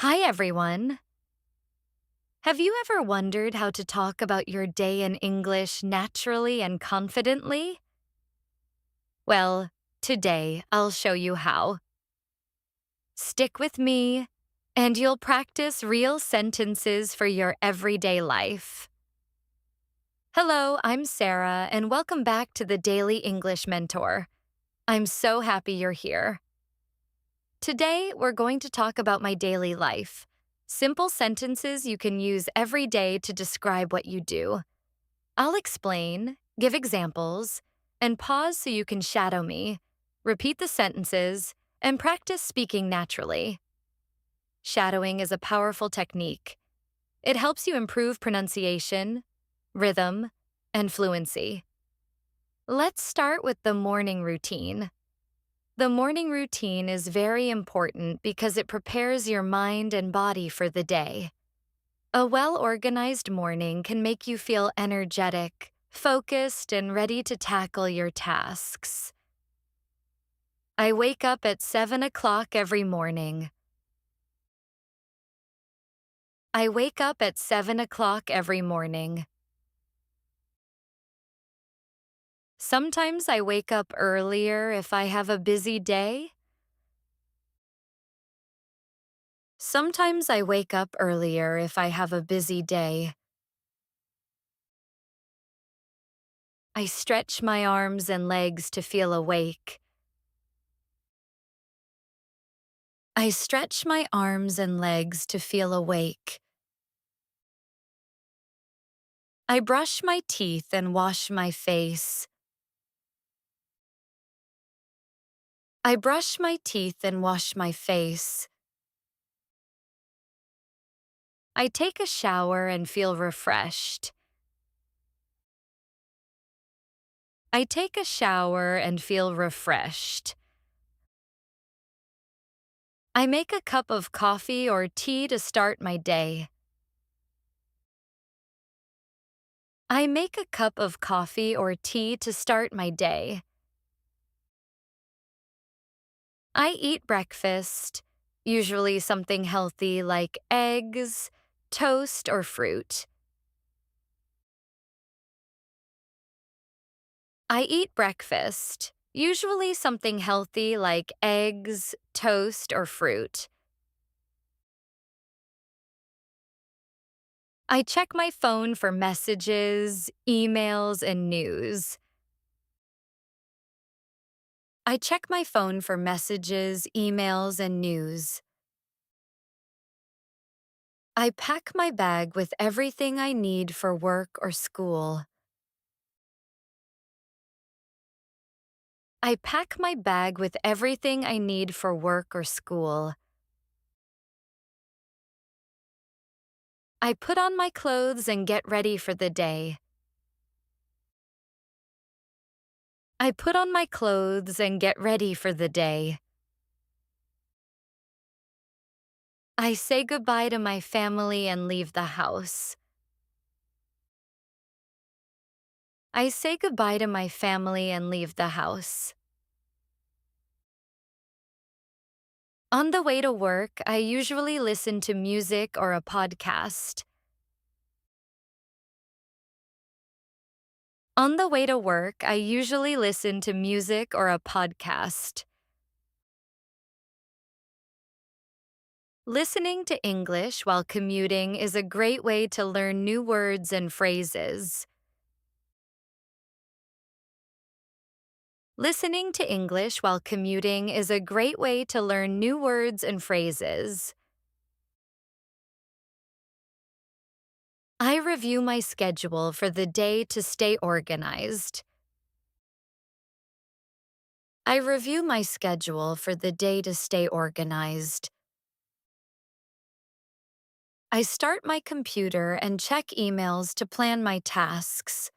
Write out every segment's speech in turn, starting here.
Hi, everyone. Have you ever wondered how to talk about your day in English naturally and confidently? Well, today I'll show you how. Stick with me, and you'll practice real sentences for your everyday life. Hello, I'm Sarah, and welcome back to the Daily English Mentor. I'm so happy you're here. Today, we're going to talk about my daily life. Simple sentences you can use every day to describe what you do. I'll explain, give examples, and pause so you can shadow me, repeat the sentences, and practice speaking naturally. Shadowing is a powerful technique. It helps you improve pronunciation, rhythm, and fluency. Let's start with the morning routine. The morning routine is very important because it prepares your mind and body for the day. A well-organized morning can make you feel energetic, focused, and ready to tackle your tasks. I wake up at 7 o'clock every morning. I wake up at 7 o'clock every morning. Sometimes I wake up earlier if I have a busy day. Sometimes I wake up earlier if I have a busy day. I stretch my arms and legs to feel awake. I stretch my arms and legs to feel awake. I brush my teeth and wash my face. I brush my teeth and wash my face. I take a shower and feel refreshed. I take a shower and feel refreshed. I make a cup of coffee or tea to start my day. I make a cup of coffee or tea to start my day. I eat breakfast, usually something healthy like eggs, toast, or fruit. I eat breakfast, usually something healthy like eggs, toast, or fruit. I check my phone for messages, emails, and news. I check my phone for messages, emails, and news. I pack my bag with everything I need for work or school. I pack my bag with everything I need for work or school. I put on my clothes and get ready for the day. I put on my clothes and get ready for the day. I say goodbye to my family and leave the house. I say goodbye to my family and leave the house. On the way to work, I usually listen to music or a podcast. On the way to work, I usually listen to music or a podcast. Listening to English while commuting is a great way to learn new words and phrases. Listening to English while commuting is a great way to learn new words and phrases. I review my schedule for the day to stay organized. I review my schedule for the day to stay organized. I start my computer and check emails to plan my tasks.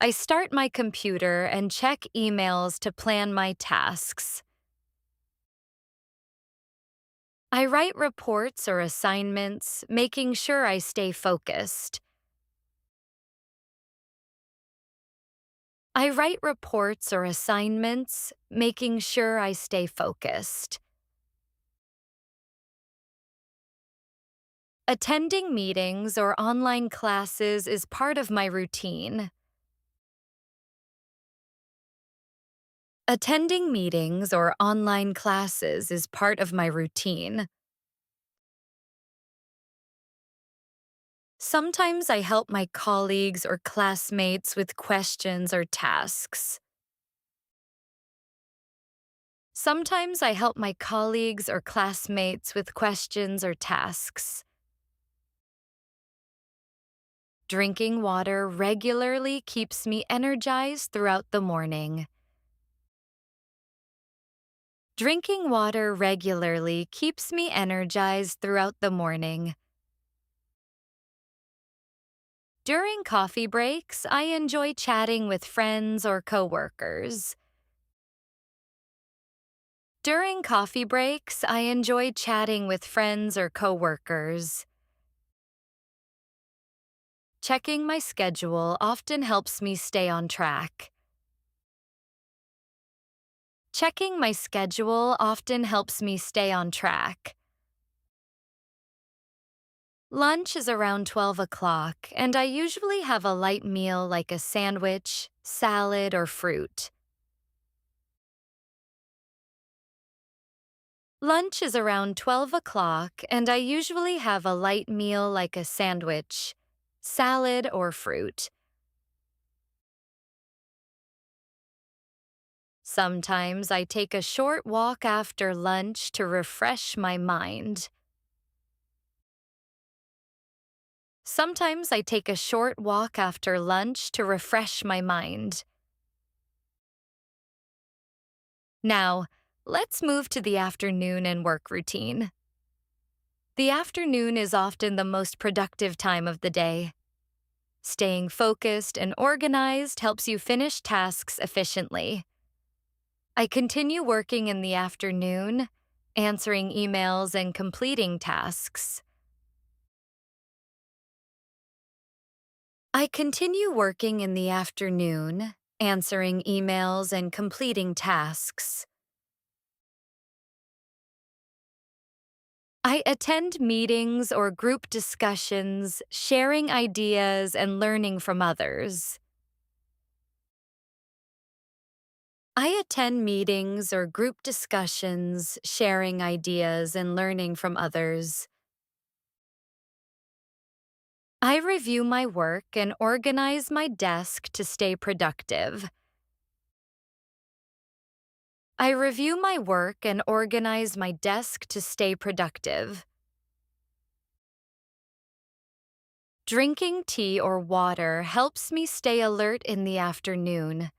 I start my computer and check emails to plan my tasks. I write reports or assignments, making sure I stay focused. I write reports or assignments, making sure I stay focused. Attending meetings or online classes is part of my routine. Attending meetings or online classes is part of my routine. Sometimes I help my colleagues or classmates with questions or tasks. Sometimes I help my colleagues or classmates with questions or tasks. Drinking water regularly keeps me energized throughout the morning. Drinking water regularly keeps me energized throughout the morning. During coffee breaks, I enjoy chatting with friends or coworkers. During coffee breaks, I enjoy chatting with friends or coworkers. Checking my schedule often helps me stay on track. Checking my schedule often helps me stay on track. Lunch is around 12 o'clock, and I usually have a light meal like a sandwich, salad, or fruit. Lunch is around 12 o'clock, and I usually have a light meal like a sandwich, salad, or fruit. Sometimes I take a short walk after lunch to refresh my mind. Sometimes I take a short walk after lunch to refresh my mind. Now, let's move to the afternoon and work routine. The afternoon is often the most productive time of the day. Staying focused and organized helps you finish tasks efficiently. I continue working in the afternoon, answering emails and completing tasks. I continue working in the afternoon, answering emails and completing tasks. I attend meetings or group discussions, sharing ideas and learning from others. I attend meetings or group discussions, sharing ideas and learning from others. I review my work and organize my desk to stay productive. I review my work and organize my desk to stay productive. Drinking tea or water helps me stay alert in the afternoon.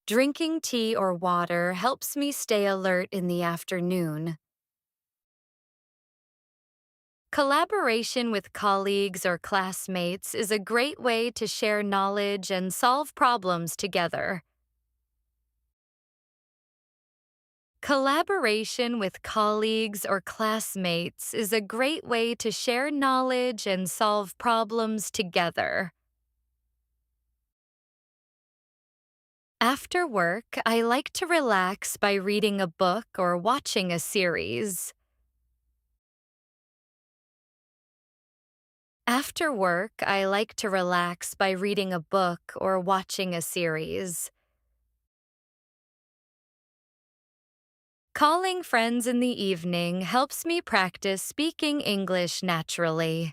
Drinking tea or water helps me stay alert in the afternoon. Collaboration with colleagues or classmates is a great way to share knowledge and solve problems together. Collaboration with colleagues or classmates is a great way to share knowledge and solve problems together. After work, I like to relax by reading a book or watching a series. After work, I like to relax by reading a book or watching a series. Calling friends in the evening helps me practice speaking English naturally.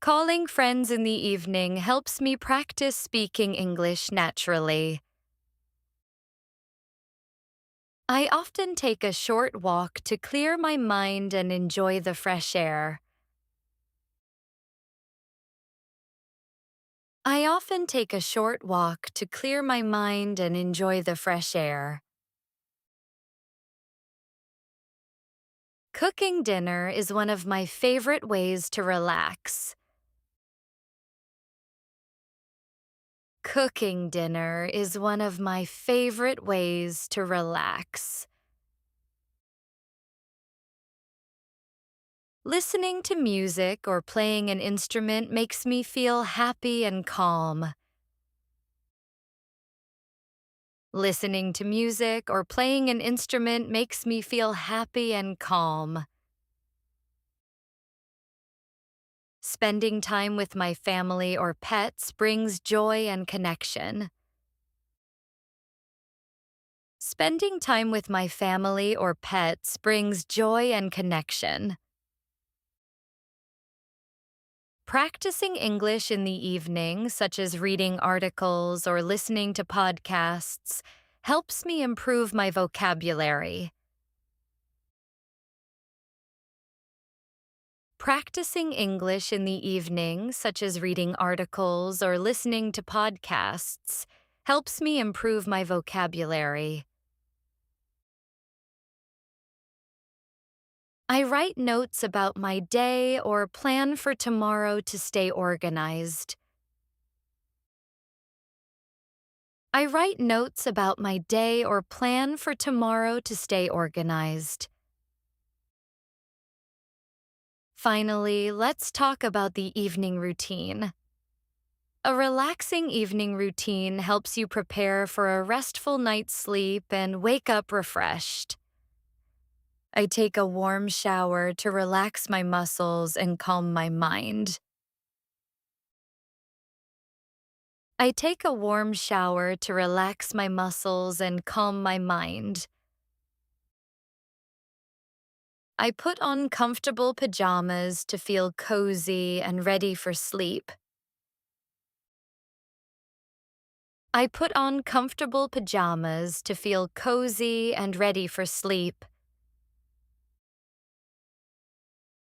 Calling friends in the evening helps me practice speaking English naturally. I often take a short walk to clear my mind and enjoy the fresh air. I often take a short walk to clear my mind and enjoy the fresh air. Cooking dinner is one of my favorite ways to relax. Cooking dinner is one of my favorite ways to relax. Listening to music or playing an instrument makes me feel happy and calm. Listening to music or playing an instrument makes me feel happy and calm. Spending time with my family or pets brings joy and connection. Spending time with my family or pets brings joy and connection. Practicing English in the evening, such as reading articles or listening to podcasts, helps me improve my vocabulary. Practicing English in the evening, such as reading articles or listening to podcasts, helps me improve my vocabulary. I write notes about my day or plan for tomorrow to stay organized. I write notes about my day or plan for tomorrow to stay organized. Finally, let's talk about the evening routine. A relaxing evening routine helps you prepare for a restful night's sleep and wake up refreshed. I take a warm shower to relax my muscles and calm my mind. I take a warm shower to relax my muscles and calm my mind. I put on comfortable pajamas to feel cozy and ready for sleep. I put on comfortable pajamas to feel cozy and ready for sleep.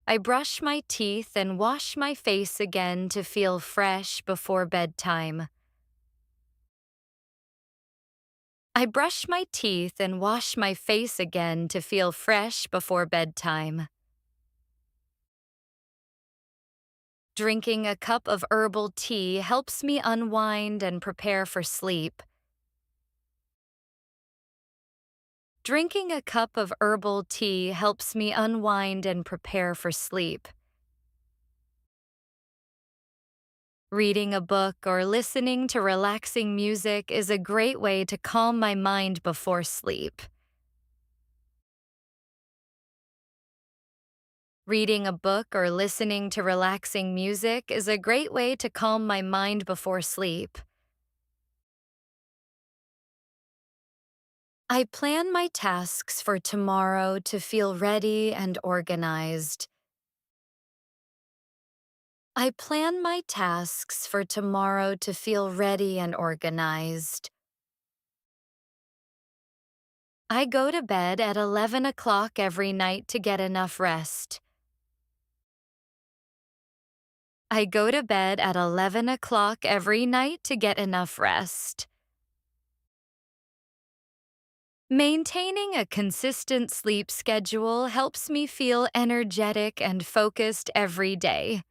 I brush my teeth and wash my face again to feel fresh before bedtime. I brush my teeth and wash my face again to feel fresh before bedtime. Drinking a cup of herbal tea helps me unwind and prepare for sleep. Drinking a cup of herbal tea helps me unwind and prepare for sleep. Reading a book or listening to relaxing music is a great way to calm my mind before sleep. Reading a book or listening to relaxing music is a great way to calm my mind before sleep. I plan my tasks for tomorrow to feel ready and organized. I plan my tasks for tomorrow to feel ready and organized. I go to bed at 11 o'clock every night to get enough rest. I go to bed at 11 o'clock every night to get enough rest. Maintaining a consistent sleep schedule helps me feel energetic and focused every day.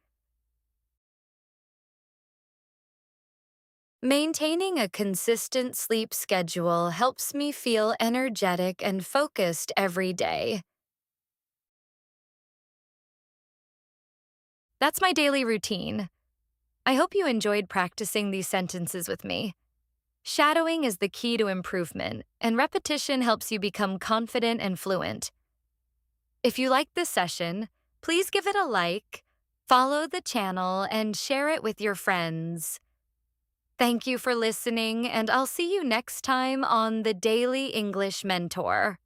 Maintaining a consistent sleep schedule helps me feel energetic and focused every day. That's my daily routine. I hope you enjoyed practicing these sentences with me. Shadowing is the key to improvement, and repetition helps you become confident and fluent. If you liked this session, please give it a like, follow the channel, and share it with your friends. Thank you for listening, and I'll see you next time on the Daily English Mentor.